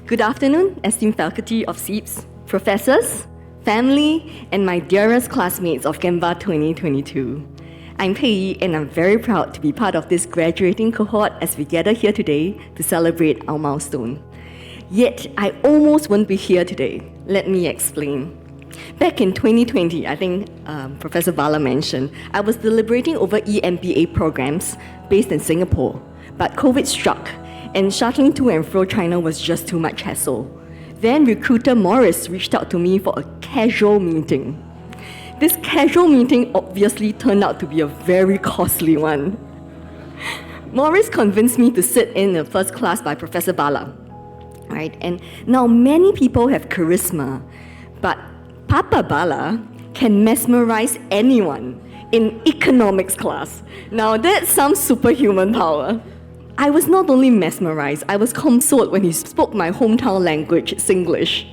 Good afternoon, esteemed faculty of CEIBS, professors, family, and my dearest classmates of GEMBA 2022. I'm Peiyi, and I'm very proud to be part of this graduating cohort as we gather here today to celebrate our milestone. Yet, I almost won't be here today. Let me explain. Back in 2020, I think Professor Bala mentioned, I was deliberating over EMBA programs based in Singapore, but COVID struck, and shuttling to and fro China was just too much hassle. Then recruiter Morris reached out to me for a casual meeting. This casual meeting obviously turned out to be a very costly one. Morris convinced me to sit in the first class by Professor Bala. Right? And now many people have charisma, but Papa Bala can mesmerize anyone in economics class. Now that's some superhuman power. I was not only mesmerized, I was consoled when he spoke my hometown language, Singlish.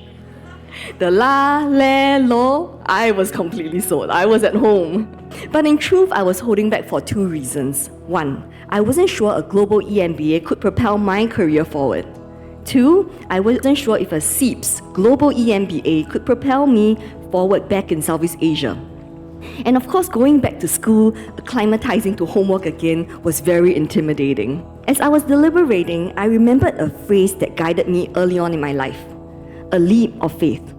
The la, le, lo, I was completely sold. I was at home. But in truth, I was holding back for two reasons. One, I wasn't sure a global EMBA could propel my career forward. Two, I wasn't sure if a CEIBS Global EMBA could propel me forward back in Southeast Asia. And of course, going back to school, acclimatizing to homework again was very intimidating. As I was deliberating, I remembered a phrase that guided me early on in my life: a leap of faith.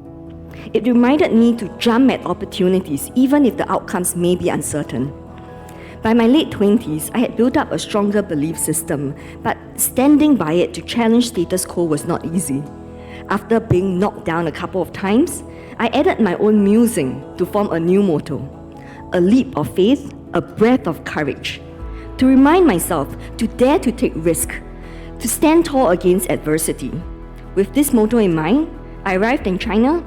It reminded me to jump at opportunities even if the outcomes may be uncertain. By my late 20s, I had built up a stronger belief system, but standing by it to challenge status quo was not easy. After being knocked down a couple of times, I added my own musing to form a new motto: a leap of faith, a breath of courage. To remind myself to dare to take risk, to stand tall against adversity. With this motto in mind, I arrived in China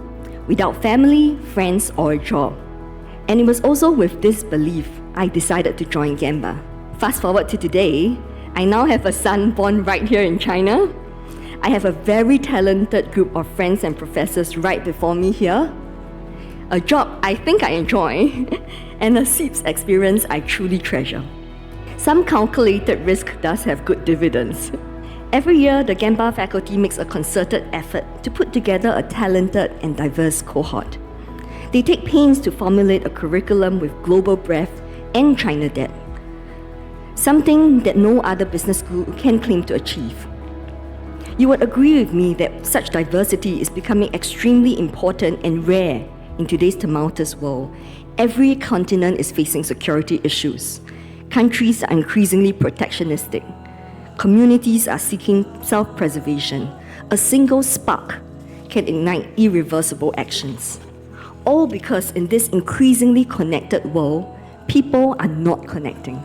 without family, friends, or a job. And it was also with this belief I decided to join GEMBA. Fast forward to today, I now have a son born right here in China. I have a very talented group of friends and professors right before me here, a job I think I enjoy, and a CEIBS experience I truly treasure. Some calculated risk does have good dividends. Every year, the GEMBA faculty makes a concerted effort to put together a talented and diverse cohort. They take pains to formulate a curriculum with global breadth and China depth, something that no other business school can claim to achieve. You would agree with me that such diversity is becoming extremely important and rare in today's tumultuous world. Every continent is facing security issues. Countries are increasingly protectionistic. Communities are seeking self-preservation. A single spark can ignite irreversible actions. All because in this increasingly connected world, people are not connecting.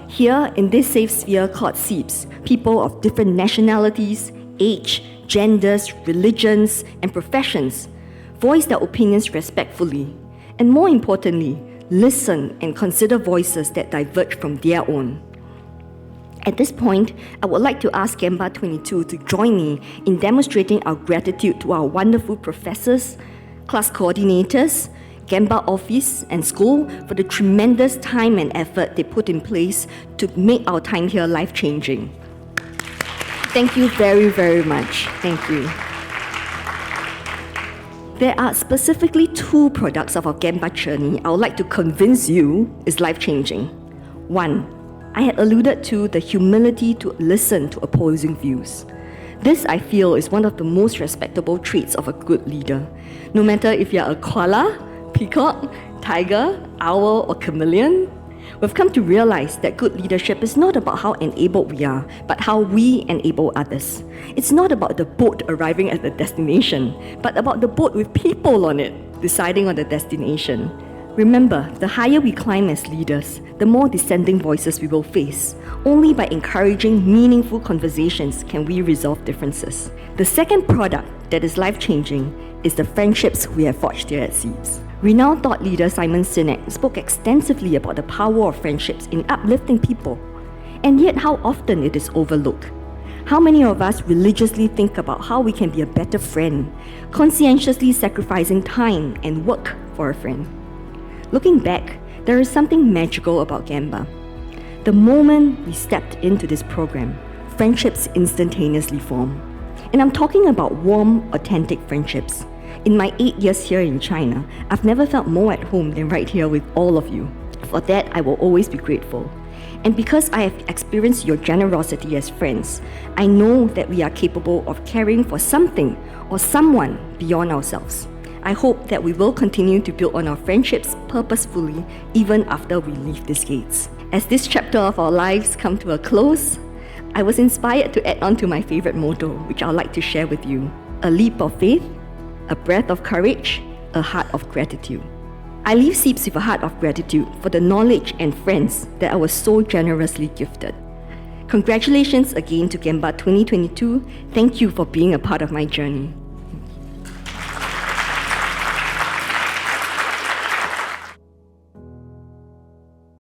Here, in this safe sphere called CEIBS, people of different nationalities, age, genders, religions, and professions voice their opinions respectfully, and more importantly, listen and consider voices that diverge from their own. At this point, I would like to ask GEMBA 22 to join me in demonstrating our gratitude to our wonderful professors, class coordinators, GEMBA office and school for the tremendous time and effort they put in place to make our time here life-changing. Thank you very, very much. Thank you. There are specifically two products of our GEMBA journey I would like to convince you is life-changing. One, I had alluded to the humility to listen to opposing views. This, I feel, is one of the most respectable traits of a good leader. No matter if you're a koala, peacock, tiger, owl, or chameleon, we've come to realize that good leadership is not about how enabled we are, but how we enable others. It's not about the boat arriving at the destination, but about the boat with people on it, deciding on the destination. Remember, the higher we climb as leaders, the more dissenting voices we will face. Only by encouraging meaningful conversations can we resolve differences. The second product that is life-changing is the friendships we have forged here at CEIBS. Renowned thought leader Simon Sinek spoke extensively about the power of friendships in uplifting people, and yet how often it is overlooked. How many of us religiously think about how we can be a better friend, conscientiously sacrificing time and work for a friend? Looking back, there is something magical about GEMBA. The moment we stepped into this program, friendships instantaneously form. And I'm talking about warm, authentic friendships. In my 8 years here in China, I've never felt more at home than right here with all of you. For that, I will always be grateful. And because I have experienced your generosity as friends, I know that we are capable of caring for something or someone beyond ourselves. I hope that we will continue to build on our friendships purposefully even after we leave these gates. As this chapter of our lives come to a close, I was inspired to add on to my favorite motto, which I'd like to share with you. A leap of faith, a breath of courage, a heart of gratitude. I leave CEIBS with a heart of gratitude for the knowledge and friends that I was so generously gifted. Congratulations again to GEMBA 2022. Thank you for being a part of my journey.